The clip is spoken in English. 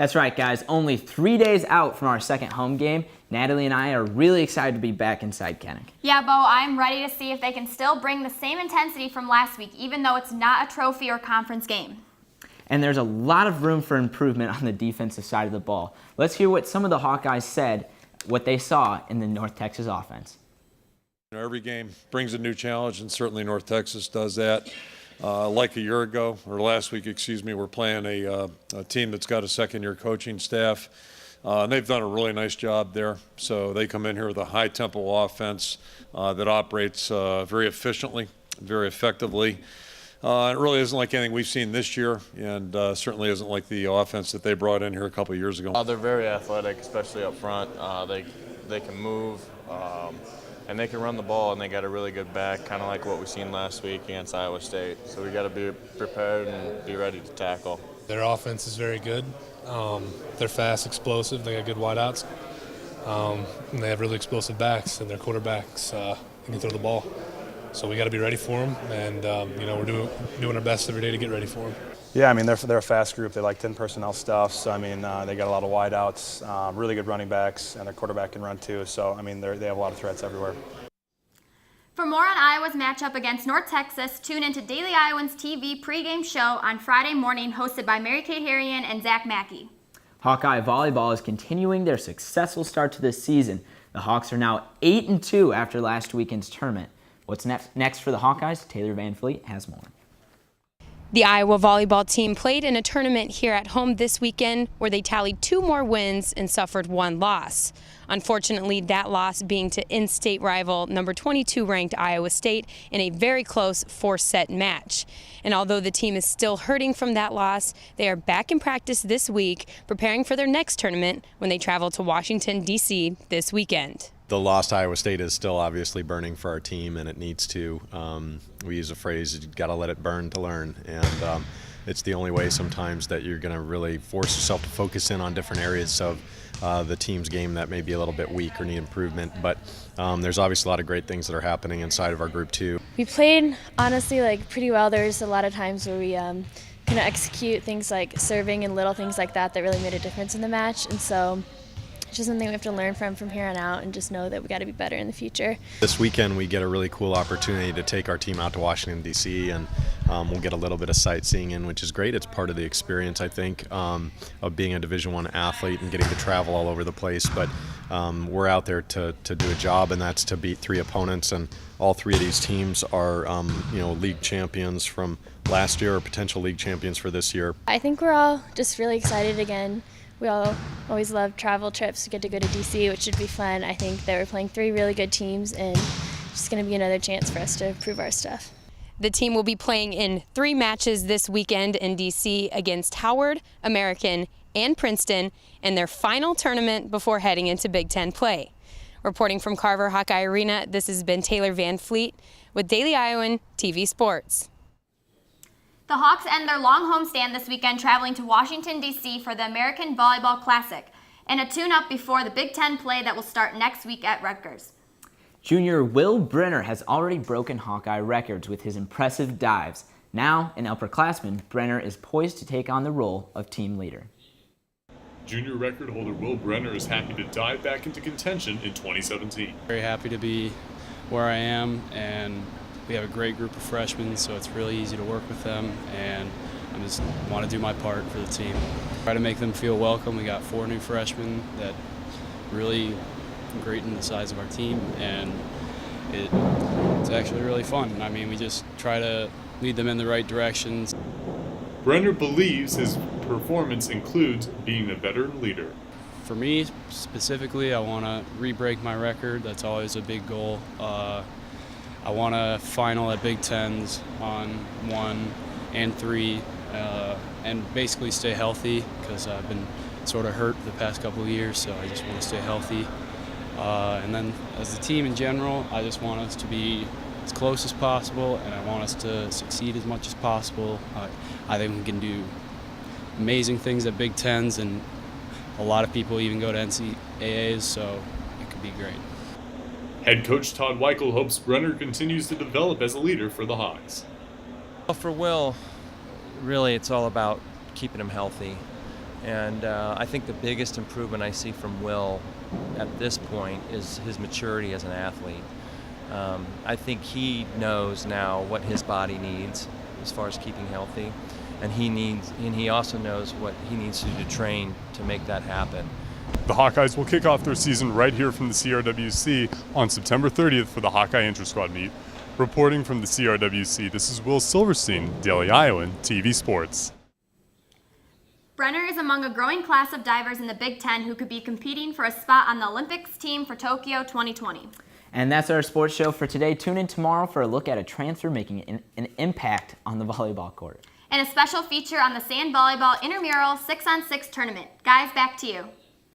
That's right, guys. Only 3 days out from our second home game, Natalie and I are really excited to be back inside Kenneck. Yeah, Bo, I'm ready to see if they can still bring the same intensity from last week, even though it's not a trophy or conference game. And there's a lot of room for improvement on the defensive side of the ball. Let's hear what some of the Hawkeyes said, what they saw in the North Texas offense. Every game brings a new challenge, and certainly North Texas does that. Like a year ago, or last week, excuse me, we're playing a team that's got a second-year coaching staff. And they've done a really nice job there. So they come in here with a high-tempo offense that operates very efficiently, very effectively. It really isn't like anything we've seen this year, and certainly isn't like the offense that they brought in here a couple of years ago. They're very athletic, especially up front. They can move, and they can run the ball, and they got a really good back, kind of like what we've seen last week against Iowa State. So we got to be prepared and be ready to tackle. Their offense is very good. They're fast, explosive. They got good wideouts. And they have really explosive backs, and their quarterbacks can throw the ball. So we got to be ready for them, and we're doing our best every day to get ready for them. Yeah, I mean they're a fast group. They like 10 personnel stuff. So I mean they got a lot of wideouts, really good running backs, and their quarterback can run too. So I mean they have a lot of threats everywhere. For more on Iowa's matchup against North Texas, tune into Daily Iowan's TV pregame show on Friday morning, hosted by Mary Kate Harrian and Zach Mackey. Hawkeye volleyball is continuing their successful start to this season. The Hawks are now 8-2 after last weekend's tournament. What's next for the Hawkeyes? Taylor Van Fleet has more. The Iowa volleyball team played in a tournament here at home this weekend where they tallied 2 more wins and suffered 1 loss. Unfortunately, that loss being to in-state rival number 22 ranked Iowa State in a very close 4-set match. And although the team is still hurting from that loss, they are back in practice this week, preparing for their next tournament when they travel to Washington, D.C. this weekend. The loss to Iowa State is still obviously burning for our team, and it needs to. We use a phrase, you got to let it burn to learn, and it's the only way sometimes that you're going to really force yourself to focus in on different areas of the team's game that may be a little bit weak or need improvement. But there's obviously a lot of great things that are happening inside of our group too. We played honestly pretty well. There's a lot of times where we kind of execute things like serving and little things like that really made a difference in the match, and so it's just something we have to learn from here on out, and just know that we got to be better in the future. This weekend we get a really cool opportunity to take our team out to Washington, D.C., and we'll get a little bit of sightseeing in, which is great. It's part of the experience, I think, of being a Division I athlete and getting to travel all over the place. But we're out there to do a job, and that's to beat 3 opponents, and all 3 of these teams are league champions from last year or potential league champions for this year. I think we're all just really excited again. We all always love travel trips to get to go to D.C., which should be fun. I think that we're playing 3 really good teams, and it's just going to be another chance for us to prove our stuff. The team will be playing in 3 matches this weekend in D.C. against Howard, American, and Princeton in their final tournament before heading into Big Ten play. Reporting from Carver Hawkeye Arena, this has been Taylor Van Fleet with Daily Iowan TV Sports. The Hawks end their long homestand this weekend traveling to Washington, D.C. for the American Volleyball Classic and a tune-up before the Big Ten play that will start next week at Rutgers. Junior Will Brenner has already broken Hawkeye records with his impressive dives. Now, an upperclassman, Brenner is poised to take on the role of team leader. Junior record holder Will Brenner is happy to dive back into contention in 2017. Very happy to be where I am, and we have a great group of freshmen, so it's really easy to work with them, and I just want to do my part for the team. Try to make them feel welcome. We got 4 new freshmen that really great in the size of our team, and it's actually really fun. I mean, we just try to lead them in the right directions. Brenner believes his performance includes being a veteran leader. For me specifically, I want to re-break my record. That's always a big goal. I want to final at Big Tens on 1 and 3 and basically stay healthy, because I've been sort of hurt the past couple of years, so I just want to stay healthy. And then as a team in general, I just want us to be as close as possible, and I want us to succeed as much as possible. I think we can do amazing things at Big Tens, and a lot of people even go to NCAAs, so it could be great. Head coach Todd Weichel hopes Brenner continues to develop as a leader for the Hawks. Well, for Will, really it's all about keeping him healthy. And I think the biggest improvement I see from Will at this point is his maturity as an athlete. I think he knows now what his body needs as far as keeping healthy, and he also knows what he needs to do to train to make that happen. The Hawkeyes will kick off their season right here from the CRWC on September 30th for the Hawkeye Inter-Squad meet. Reporting from the CRWC, this is Will Silverstein, Daily Iowan TV Sports. Brenner is among a growing class of divers in the Big Ten who could be competing for a spot on the Olympics team for Tokyo 2020. And that's our sports show for today. Tune in tomorrow for a look at a transfer making an impact on the volleyball court. And a special feature on the sand volleyball intramural 6-on-6 tournament. Guys, back to you.